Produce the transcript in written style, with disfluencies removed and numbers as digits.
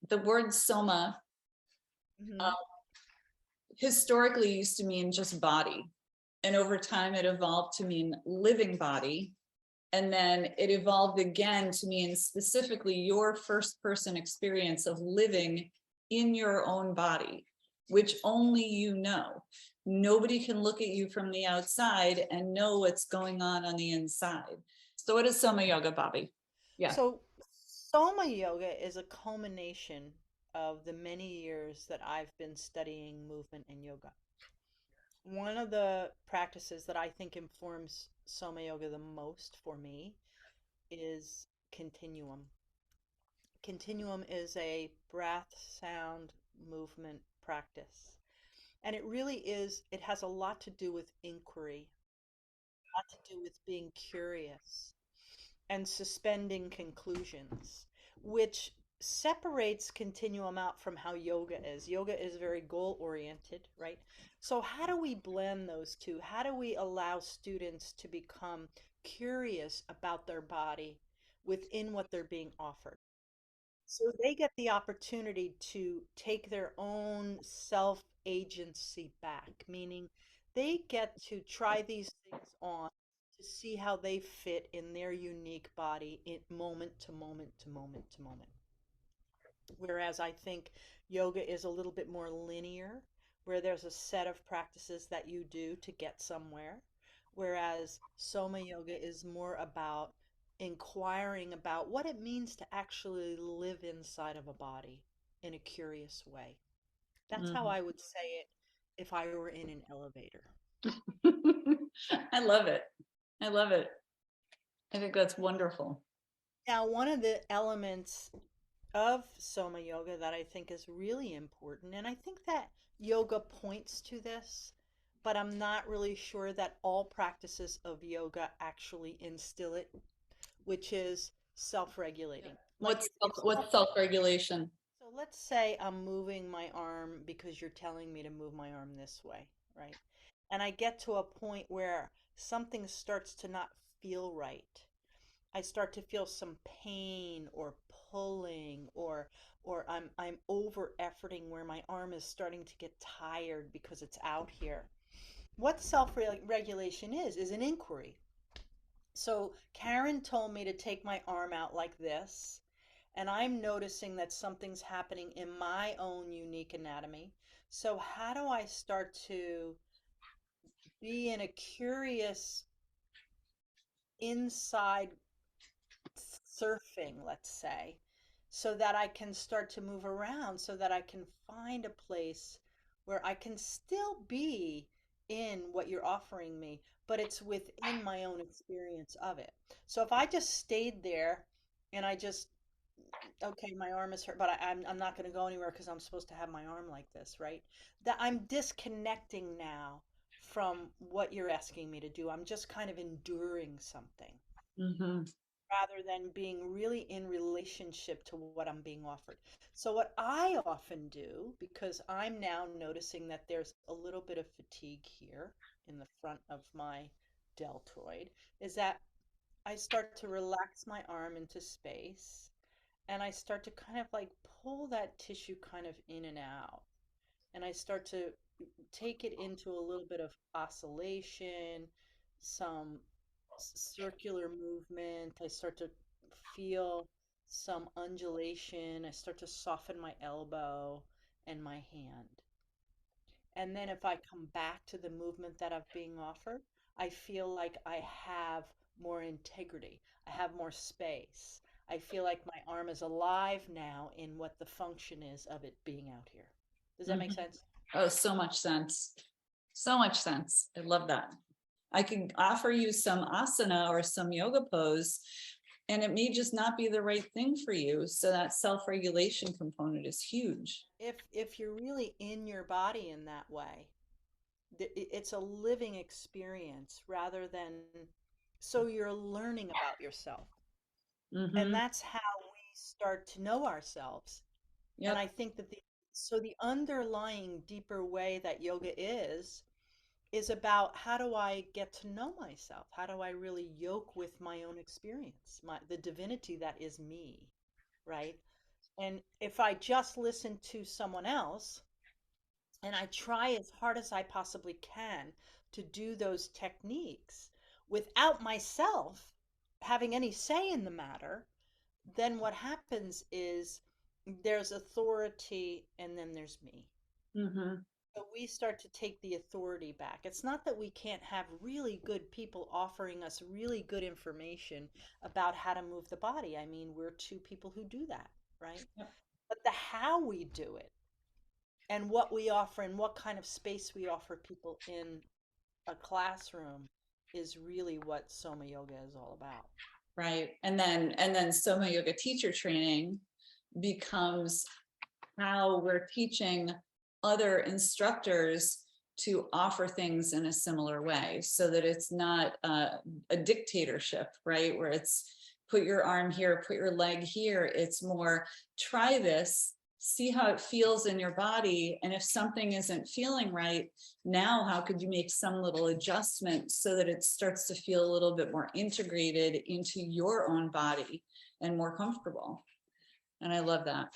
the word soma uh, Hmm. historically used to mean just body. And over time, it evolved to mean living body. And then it evolved again to mean specifically your first person experience of living in your own body, which only you know. Nobody can look at you from the outside and know what's going on the inside. So what is Soma Yoga, Bobbie? Yeah. So, Soma Yoga is a culmination of the many years that I've been studying movement and yoga. One of the practices that I think informs Soma Yoga the most for me is continuum. Continuum is a breath, sound, movement practice. And it really is, it has a lot to do with inquiry, a lot to do with being curious and suspending conclusions, which separates continuum out from how yoga is. Yoga is very goal oriented, right? So, how do we blend those two? How do we allow students to become curious about their body within what they're being offered? So they get the opportunity to take their own self agency back, meaning they get to try these things on to see how they fit in their unique body in moment to moment to moment to moment. Whereas I think yoga is a little bit more linear, where there's a set of practices that you do to get somewhere. Whereas Soma Yoga is more about inquiring about what it means to actually live inside of a body in a curious way. That's how Mhm. I would say it if I were in an elevator. I love it. I love it. I think that's wonderful. Now, one of the elements of Soma Yoga that I think is really important, and I think that yoga points to this, but I'm not really sure that all practices of yoga actually instill it, which is self-regulating. Like it's What's self-regulation? so let's say I'm moving my arm because you're telling me to move my arm this way, right? And I get to a point where something starts to not feel right. I start to feel some pain or pulling or I'm over efforting where my arm is starting to get tired because it's out here. What self-regulation is an inquiry. So Karin told me to take my arm out like this, and I'm noticing that something's happening in my own unique anatomy. So how do I start to be in a curious inside surfing, let's say, so that I can start to move around, so that I can find a place where I can still be in what you're offering me, but it's within my own experience of it. So if I just stayed there and I just, okay, my arm is hurt, but I'm not going to go anywhere because I'm supposed to have my arm like this, right? That I'm disconnecting now from what you're asking me to do. I'm just kind of enduring something Hmm. rather than being really in relationship to what I'm being offered. So, what I often do, because I'm now noticing that there's a little bit of fatigue here in the front of my deltoid, is that I start to relax my arm into space and I start to kind of like pull that tissue kind of in and out. And I start to take it into a little bit of oscillation, some circular movement. I start to feel some undulation. I start to soften my elbow and my hand. And then if I come back to the movement that I'm being offered, I feel like I have more integrity. I have more space. I feel like my arm is alive now in what the function is of it being out here. Does that make Hmm. sense? Oh, so much sense. So much sense. I love that. I can offer you some asana or some yoga pose, and it may just not be the right thing for you. So that self-regulation component is huge. If you're really in your body in that way, it's a living experience rather than so you're learning about yourself. And Hmm. that's how we start to know ourselves. And I Yep. think that the underlying deeper way that yoga is about how do I get to know myself? How do I really yoke with my own experience, the divinity that is me, right? And if I just listen to someone else and I try as hard as I possibly can to do those techniques without myself having any say in the matter, then what happens is there's authority and then there's me. Mm-hmm. So we start to take the authority back. It's not that we can't have really good people offering us really good information about how to move the body. I mean, we're two people who do that, right? Yep. But the how we do it and what we offer and what kind of space we offer people in a classroom is really what Soma Yoga is all about. Right. And then Soma Yoga teacher training becomes how we're teaching other instructors to offer things in a similar way, so that it's not a dictatorship, right? Where it's put your arm here, put your leg here. It's more, try this, see how it feels in your body. And if something isn't feeling right, now how could you make some little adjustment so that it starts to feel a little bit more integrated into your own body and more comfortable? And I love that.